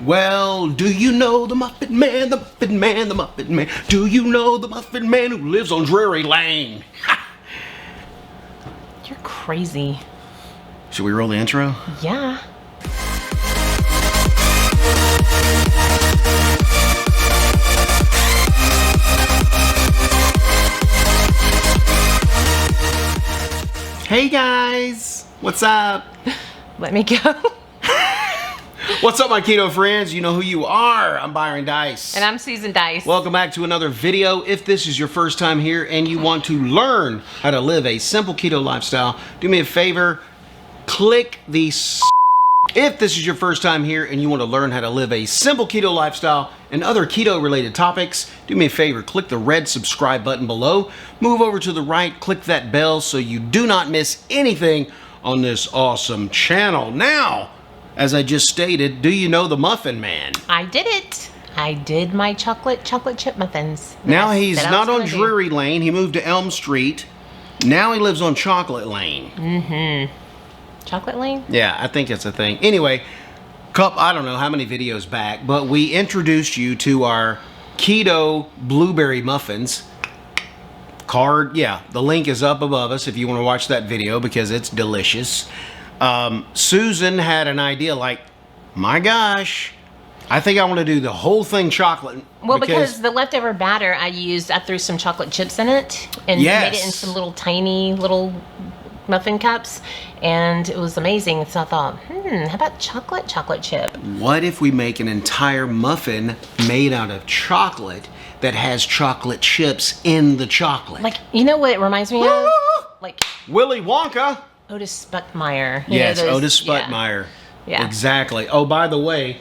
Well, do you know the Muffin Man, the Muffin Man, the Muffin Man? Do you know the Muffin Man who lives on Drury Lane? You're crazy. Should we roll the intro? Yeah. Hey guys, what's up? Let me go. What's up, my keto friends? You know who you are. I'm Byron Dice. And I'm Susan Dice. Welcome back to another video. If this is your first time here and you want to learn how to live a simple keto lifestyle, do me a favor, click the If this is your first time here and you want to learn how to live a simple keto lifestyle and other keto related topics, do me a favor, click the red subscribe button below, move over to the right, click that bell so you do not miss anything on this awesome channel. Now, as I just stated, do you know the Muffin Man? I did it. I did my chocolate chip muffins. Now he's not on Drury Lane. He moved to Elm Street. Now he lives on Chocolate Lane. Mm-hmm. Chocolate Lane? Yeah, I think it's a thing. Anyway, I don't know how many videos back, but we introduced you to our keto blueberry muffins. The link is up above us if you want to watch that video because it's delicious. Susan had an idea like, my gosh, I think I want to do the whole thing chocolate. Well, because the leftover batter I threw some chocolate chips in it and made it into little tiny muffin cups, and it was amazing. So I thought, how about chocolate chip? What if we make an entire muffin made out of chocolate that has chocolate chips in the chocolate? Like, you know what it reminds me of? Like Willy Wonka. Otis Spunkmeyer. Yes, Otis Spunkmeyer. Yeah. Exactly. Oh, by the way,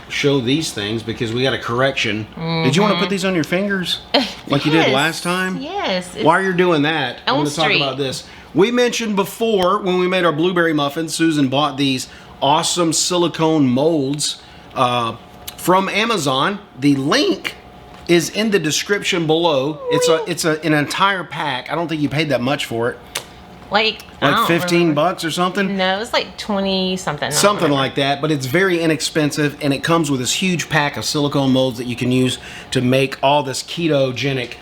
show these things because we got a correction. Mm-hmm. Did you want to put these on your fingers like you did last time? Yes. While you're doing that, I want to talk about this. We mentioned before when we made our blueberry muffins, Susan bought these awesome silicone molds from Amazon. The link is in the description below. It's an entire pack. I don't think you paid that much for it. Like $15 or something? No, it was like 20 something. Something like that, but it's very inexpensive and it comes with this huge pack of silicone molds that you can use to make all this ketogenic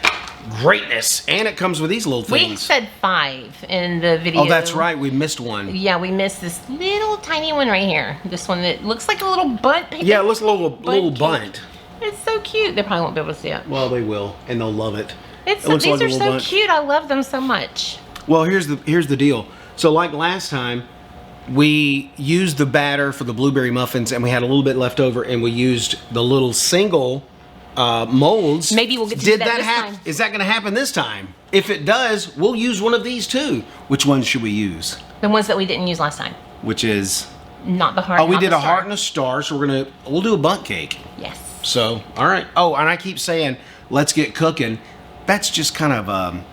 greatness. And it comes with these little things. We said 5 in the video. Oh, that's right. We missed one. Yeah, we missed this little tiny one right here. This one that looks like a little bunt. Yeah, it looks a little bunt. It's so cute. They probably won't be able to see it. Well, they will, and they'll love it. These are so cute. I love them so much. Well, here's the deal. So like last time, we used the batter for the blueberry muffins and we had a little bit left over and we used the little single molds. Maybe we'll get to do that this time. Is that going to happen this time? If it does, we'll use one of these too. Which ones should we use? The ones that we didn't use last time. Which is? Not the heart. Oh, we did a heart and a star, so we'll do a bundt cake. Yes. So, all right. Oh, and I keep saying, let's get cooking. That's just kind of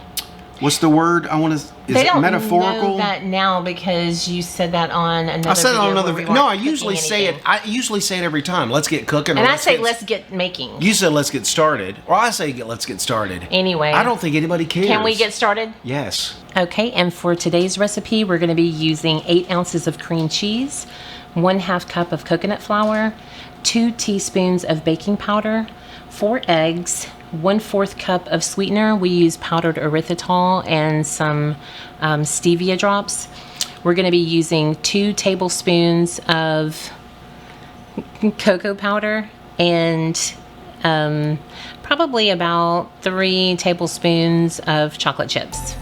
what's the word I want to? Is it metaphorical? They don't know that now because you said that on another. I said video on another video. No, I usually say anything. it. I usually say it every time. Let's get cooking. And I say let's get making. You said let's get started, or I say let's get started. Anyway, I don't think anybody cares. Can we get started? Yes. Okay, and for today's recipe, we're going to be using 8 ounces of cream cheese, 1/2 cup of coconut flour, 2 teaspoons of baking powder, 4 eggs, 1/4 cup of sweetener. We use powdered erythritol and some stevia drops. We're going to be using 2 tablespoons of cocoa powder and probably about 3 tablespoons of chocolate chips.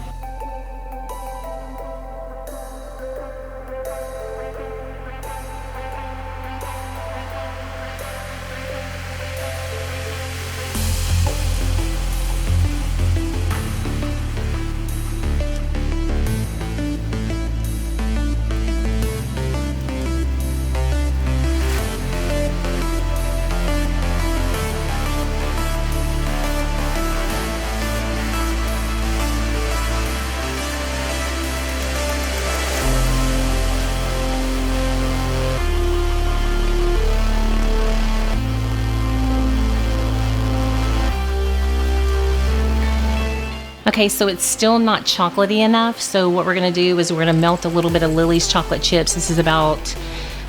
Okay, so it's still not chocolatey enough. So what we're gonna do is we're gonna melt a little bit of Lily's chocolate chips. This is about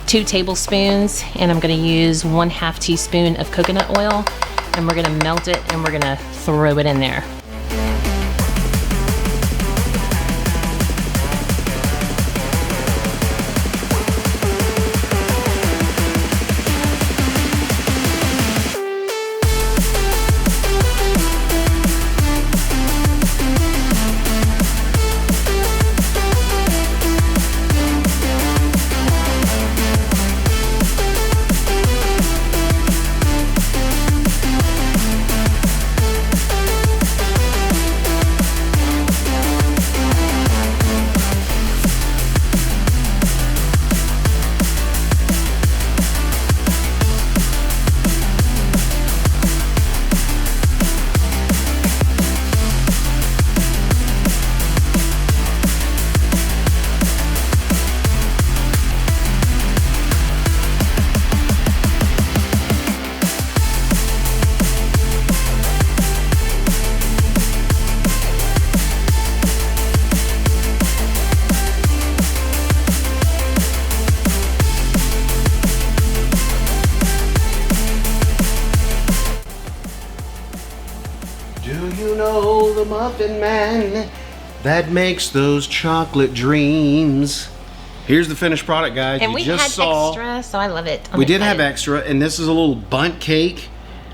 2 tablespoons, and I'm going to use 1/2 teaspoon of coconut oil, and we're going to melt it and we're going to throw it in there. Do you know the Muffin Man that makes those chocolate dreams? Here's the finished product, guys. And you we just had saw, extra, so I love it. we did have extra, and this is a little bundt cake.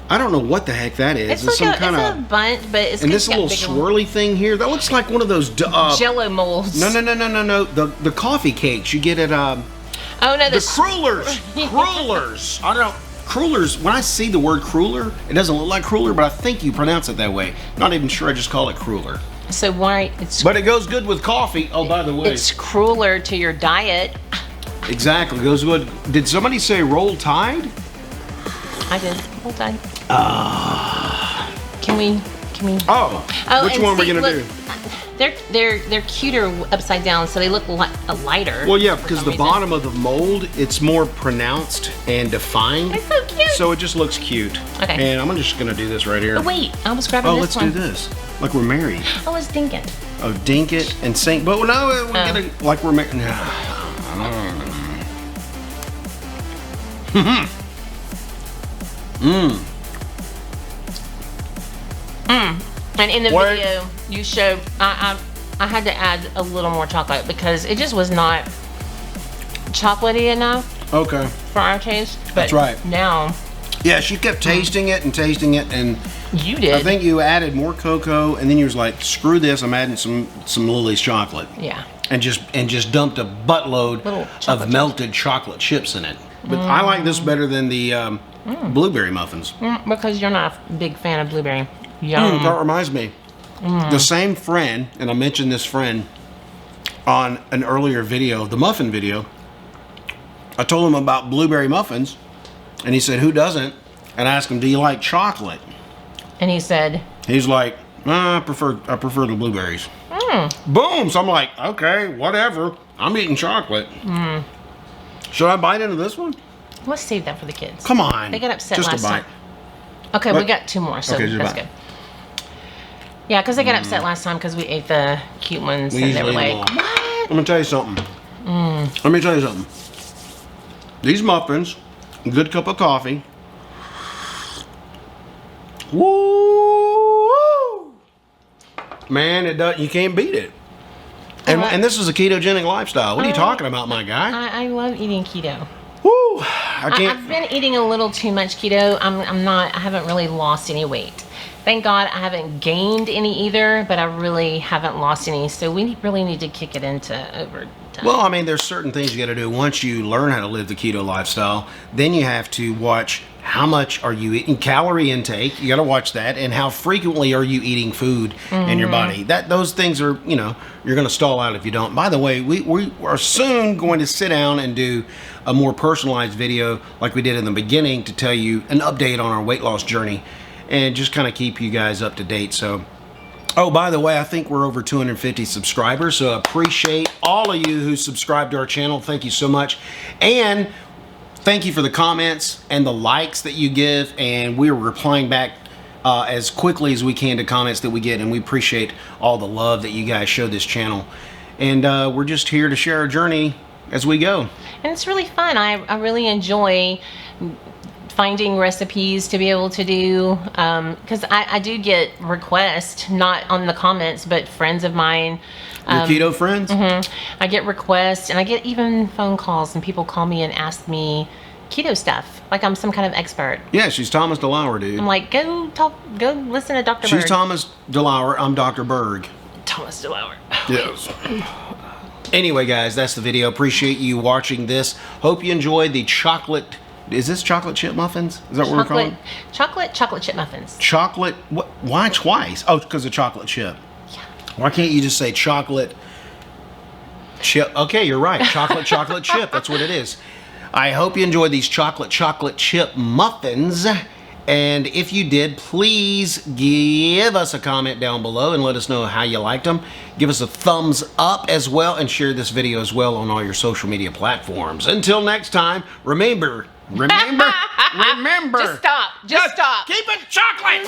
I don't know what the heck that is. It's like a bundt, but it's and this got little bigger swirly thing here, that looks like one of those Jello molds. No. The coffee cakes you get at Oh no, the crullers. Crullers. I don't know. Crullers, when I see the word cruller, it doesn't look like cruller, but I think you pronounce it that way. Not even sure, I just call it cruller. So why it's But it goes good with coffee. Oh, by the way. it's crueler to your diet. Exactly, goes good. Did somebody say roll tide? I did. Hold on. Can we? Oh, which and one are we see, gonna look, do? They're cuter upside down, so they look lighter. Well, yeah, for because some the reason. bottom of the mold, it's more pronounced and defined. They're so cute. So it just looks cute. Okay. And I'm just gonna do this right here. Oh wait, I was grabbing Oh, this let's one. do this. Like we're married. I was thinking. Oh, dink it and sink. But no, we're gonna, like we're married. And in the Wait. video, you showed I had to add a little more chocolate because it just was not chocolatey enough Okay. for our taste. But That's right. Now Yeah, she kept tasting it, and you did. I think you added more cocoa, and then you was like, "Screw this! I'm adding some Lily's chocolate." Yeah. And just dumped a buttload Little chocolate of melted chocolate chips in it. But I like this better than the blueberry muffins. Because you're not a big fan of blueberry. Yum. That reminds me, the same friend, and I mentioned this friend on an earlier video, the muffin video. I told him about blueberry muffins, and he said, "Who doesn't?" And I asked him, "Do you like chocolate?" And he said, He's like, I prefer the blueberries." Boom! So I'm like, okay, whatever. I'm eating chocolate. Should I bite into this one? let's save that for the kids. Come on. They got upset Just last a bite. time. Okay, we What? got 2 more, so Okay, just a that's bite. good. Yeah, because they got upset last time because we ate the cute ones, We and they were usually eat like, them all. "What?" Let me tell you something. Let me tell you something. These muffins, a good cup of coffee. Woo! Man, it does, you can't beat it. And this is a ketogenic lifestyle. What are you talking about, my guy? I love eating keto. Woo! I can't. I've been eating a little too much keto. I haven't really lost any weight. Thank God I haven't gained any either, but I really haven't lost any. So we really need to kick it into overdone. Well, I mean, there's certain things you got to do. Once you learn how to live the keto lifestyle, then you have to watch how much are you eating, calorie intake. You got to watch that, and how frequently are you eating food in your body. Those things are, you're going to stall out if you don't. By the way, we are soon going to sit down and do a more personalized video like we did in the beginning to tell you an update on our weight loss journey and just kind of keep you guys up to date. So, oh, by the way, I think we're over 250 subscribers, so I appreciate all of you who subscribe to our channel. Thank you so much. And thank you for the comments and the likes that you give, and we're replying back as quickly as we can to comments that we get, and we appreciate all the love that you guys show this channel. And we're just here to share our journey as we go. And it's really fun. I really enjoy finding recipes to be able to do, because I do get requests, not on the comments, but friends of mine. Your keto friends? I get requests, and I get even phone calls, and people call me and ask me keto stuff, like I'm some kind of expert. Yeah, she's Thomas DeLauer, dude. I'm like, go listen to Dr. She's Berg. Thomas DeLauer. I'm Dr. Berg. Thomas DeLauer. Yes. Anyway, guys, that's the video. Appreciate you watching this. Hope you enjoyed the chocolate. Is this chocolate chip muffins? Is that what we're calling? Chocolate chip muffins. Chocolate. What? Why twice? Oh, because of chocolate chip. Yeah. Why can't you just say chocolate chip? Okay, you're right. Chocolate chip. That's what it is. I hope you enjoyed these chocolate chip muffins. And if you did, please give us a comment down below and let us know how you liked them. Give us a thumbs up as well, and share this video as well on all your social media platforms. Until next time, remember. Just stop. Just stop. Keep it chocolate.